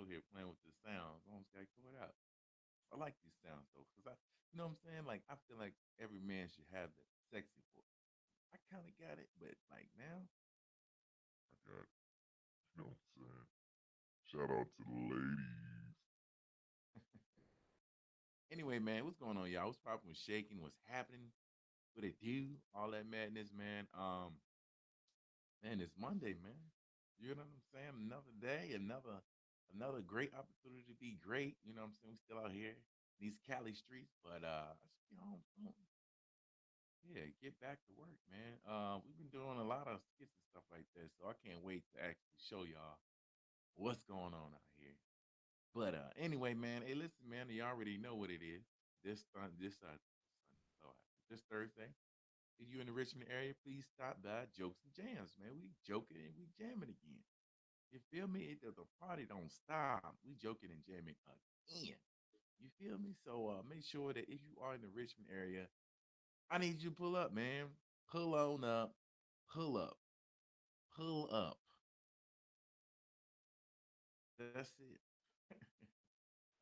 over here playing with the sounds. I almost got throw it out. I like these sounds though, because you know what I'm saying? Like, I feel like every man should have that sexy voice. I kind of got it, but like now, I got it. You know what I'm saying? Shout out to the ladies. anyway, man, what's going on, y'all? What's popping? What's shaking? What's happening? What it do? All that madness, man. Man, it's Monday, man. You know what I'm saying? Another day, another great opportunity to be great. You know what I'm saying? We still out here in these Cali streets, but you know, yeah, get back to work, man. We've been doing a lot of skits and stuff like that, so I can't wait to actually show y'all what's going on out here. But anyway, man, hey, listen, man, you already know what it is. This Thursday. If you in the Richmond area, please stop by Jokes and Jams, man. We joking and we jamming again. You feel me? The party don't stop. We joking and jamming again. You feel me? So make sure that if you are in the Richmond area, I need you to pull up, man. Pull on up. Pull up. Pull up. That's it.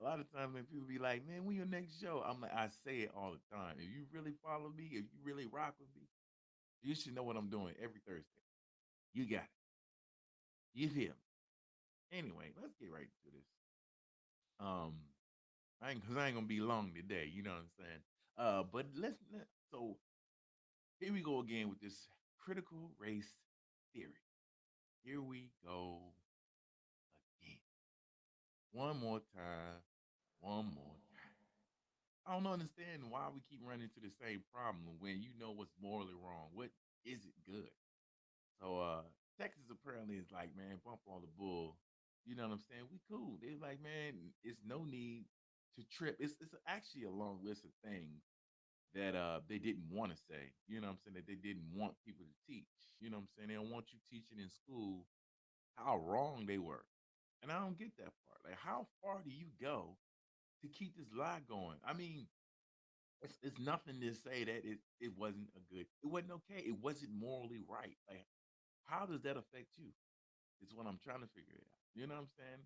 A lot of times when people be like, man, when your next show? I'm like, I say it all the time. If you really follow me, if you really rock with me, you should know what I'm doing every Thursday. You got it. You feel me? Anyway, let's get right into this. Um, I ain't gonna be long today. You know what I'm saying? But so here we go again with this critical race theory. Here we go again. One more time. One more time. I don't understand why we keep running into the same problem when you know what's morally wrong. What is it good? So Texas apparently is like, man, bump all the bull. You know what I'm saying? We cool. They're like, man, it's no need to trip. It's actually a long list of things that they didn't want to say. You know what I'm saying? That they didn't want people to teach. You know what I'm saying? They don't want you teaching in school how wrong they were. And I don't get that part. Like, how far do you go to keep this lie going? I mean, it's nothing to say that it wasn't it wasn't okay. It wasn't morally right. Like, how does that affect you? Is what I'm trying to figure it out. You know what I'm saying?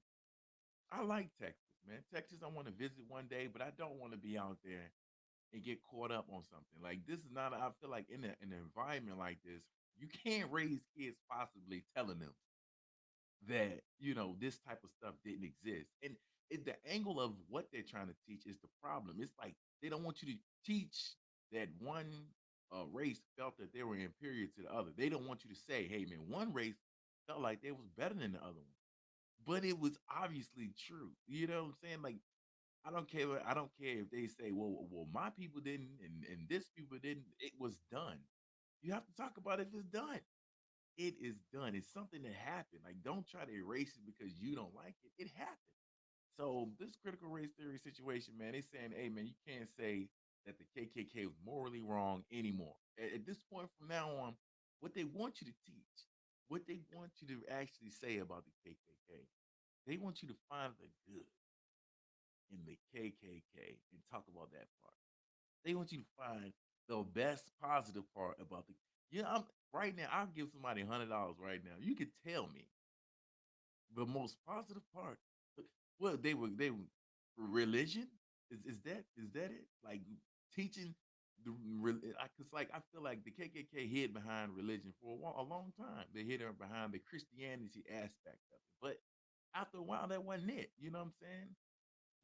I like Texas, man. Texas, I want to visit one day, but I don't want to be out there and get caught up on something. Like, this is not. I feel like in an environment like this, you can't raise kids possibly telling them that this type of stuff didn't exist. And the angle of what they're trying to teach is the problem. It's like they don't want you to teach that one race felt that they were inferior to the other. They don't want you to say, hey man, one race felt like they was better than the other one, but it was obviously true. You know what I'm saying? Like, I don't care if they say, well, my people didn't, and this people didn't. It was done. You have to talk about if it's done. It is done. It's something that happened. Like, don't try to erase it because you don't like it. It happened. So this critical race theory situation, man, they saying, hey, man, you can't say that the KKK was morally wrong anymore. At this point from now on, what they want you to teach, what they want you to actually say about the KKK, they want you to find the good in the KKK and talk about that part. They want you to find the best positive part about the. Yeah, I'm right now. I'll give somebody $100 right now. You could tell me the most positive part. Well, they were religion. Is that it? Like teaching the because like I feel like the KKK hid behind religion for a long time. They hid behind the Christianity aspect of it, but after a while, that wasn't it. You know what I'm saying?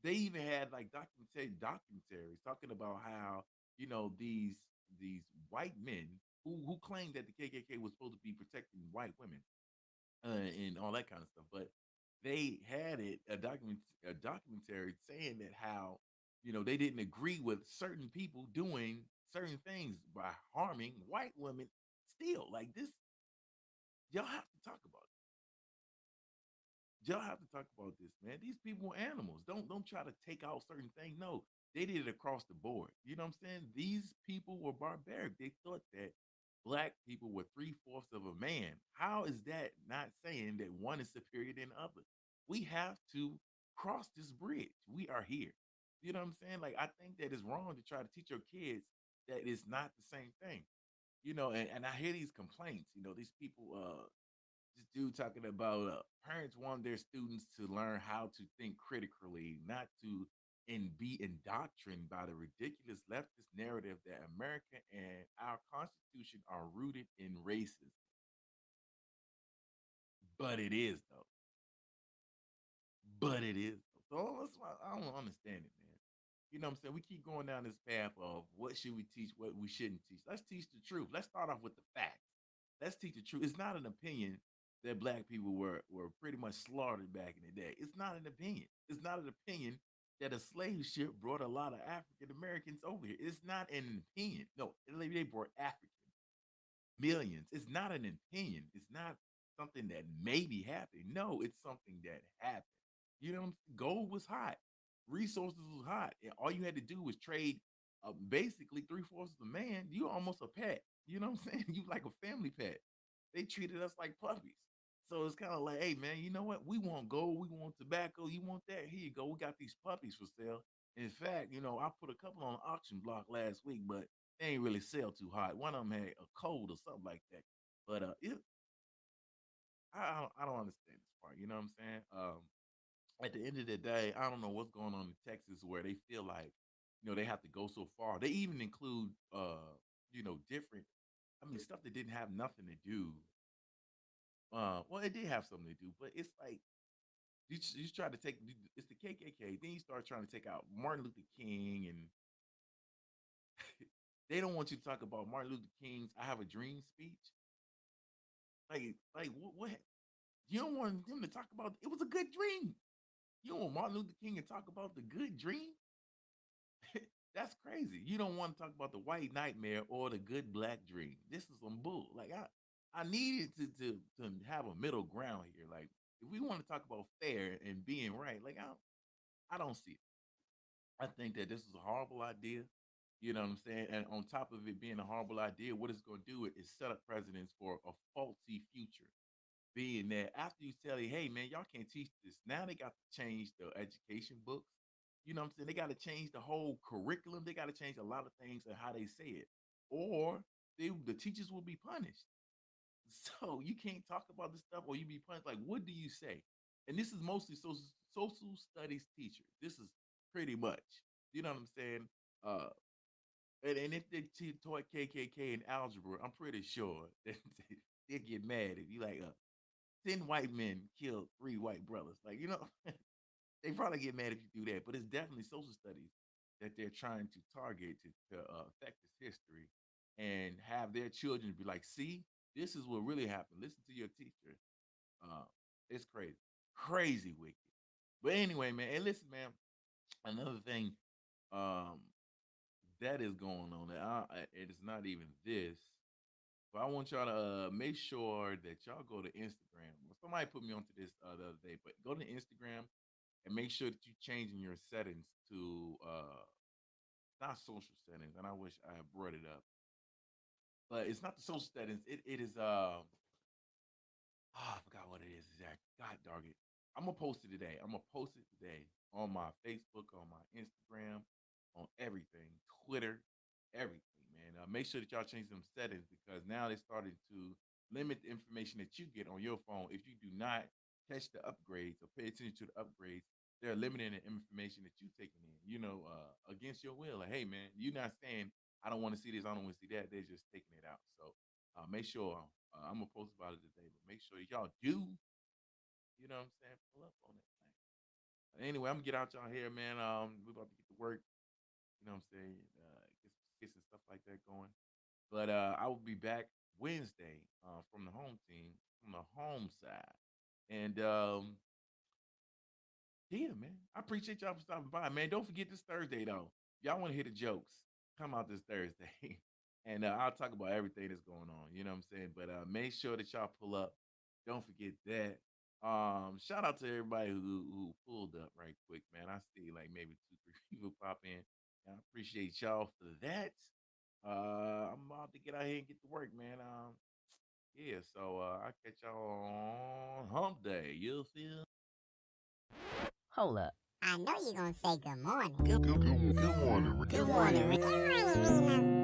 They even had like documentaries talking about how these white men who claimed that the KKK was supposed to be protecting white women and all that kind of stuff. But they had a documentary saying that how they didn't agree with certain people doing certain things by harming white women. Still, like this, y'all have to talk about Y'all have to talk about this, man. These people were animals. Don't try to take out certain things. No, they did it across the board. You know what I'm saying? These people were barbaric. They thought that black people were three-fourths of a man. How is that not saying that one is superior than the other? We have to cross this bridge. We are here. You know what I'm saying? Like, I think that it's wrong to try to teach your kids that it's not the same thing. And I hear these complaints, these people This dude talking about parents want their students to learn how to think critically, not to and be indoctrinated by the ridiculous leftist narrative that America and our Constitution are rooted in racism. But it is though. But it is. So that's why I don't understand it, man. You know what I'm saying? We keep going down this path of what should we teach, what we shouldn't teach. Let's teach the truth. Let's start off with the facts. Let's teach the truth. It's not an opinion that black people were pretty much slaughtered back in the day. It's not an opinion. It's not an opinion that a slave ship brought a lot of African Americans over here. It's not an opinion. No, they brought Africans millions. It's not an opinion. It's not something that maybe happened. No, it's something that happened. You know, gold was hot, resources was hot, and all you had to do was trade. Basically, three-fourths of the man. You almost a pet. You know what I'm saying? You like a family pet. They treated us like puppies. So it's kind of like, hey man, you know what? We want gold, we want tobacco, you want that? Here you go. We got these puppies for sale. In fact, I put a couple on auction block last week, but they ain't really sell too hot. One of them had a cold or something like that. But I don't understand this part. You know what I'm saying? At the end of the day, I don't know what's going on in Texas where they feel like, they have to go so far. They even include, different. I mean, stuff that didn't have nothing to do. Well, it did have something to do, but it's like you try to take it's the KKK. Then you start trying to take out Martin Luther King, and they don't want you to talk about Martin Luther King's "I Have a Dream" speech. Like what? You don't want them to talk about it was a good dream. You don't want Martin Luther King to talk about the good dream. That's crazy. You don't want to talk about the white nightmare or the good black dream. This is some bull. Like I needed to have a middle ground here. Like if we want to talk about fair and being right, like I don't see it. I think that this is a horrible idea. You know what I'm saying? And on top of it being a horrible idea, what it's going to do is set up presidents for a faulty future. Being that after you tell you, hey man, y'all can't teach this. Now they got to change the education books. You know what I'm saying? They got to change the whole curriculum. They got to change a lot of things and how they say it, or the teachers will be punished. So you can't talk about this stuff, or you be punished. Like, what do you say? And this is mostly social studies teachers. This is pretty much, you know what I'm saying? Uh, and if they taught KKK in algebra, I'm pretty sure that they get mad if you like 10 white men killed 3 white brothers. Like, they probably get mad if you do that, but it's definitely social studies that they're trying to target to affect this history and have their children be like, see, this is what really happened. Listen to your teacher. Uh, it's crazy. Crazy wicked. But anyway, man, and listen, man, another thing um, that is going on, it is not even this, but I want y'all to make sure that y'all go to Instagram. Well, somebody put me onto this the other day, but go to Instagram and make sure that you changing your settings to not social settings. And I wish I had brought it up, but it's not the social settings. It is I forgot what it is exactly. God dog it. I'm gonna post it today. I'm gonna post it today on my Facebook, on my Instagram, on everything, Twitter, everything, man. Make sure that y'all change them settings because now they started to limit the information that you get on your phone if you do not catch the upgrades or pay attention to the upgrades. They're limiting the information that you taking in, against your will. Like, hey, man, you're not saying I don't want to see this, I don't want to see that. They're just taking it out. So make sure I'm gonna post about it today, but make sure y'all do. You know what I'm saying? Pull up on it. Anyway, I'm gonna get out y'all here, man. We're about to get to work. You know what I'm saying? Get some stuff like that going. But I will be back Wednesday from the home team, from the home side, and yeah, man. I appreciate y'all for stopping by, man. Don't forget this Thursday though. Y'all want to hear the jokes? Come out this Thursday, and I'll talk about everything that's going on. You know what I'm saying? But make sure that y'all pull up. Don't forget that. Shout out to everybody who pulled up right quick, man. I see like maybe 2, 3 people pop in. I appreciate y'all for that. I'm about to get out here and get to work, man. Yeah. So I catch y'all on Hump Day. You feel? Hold up. I know you're gonna say good morning. Good morning. Good morning. Good morning.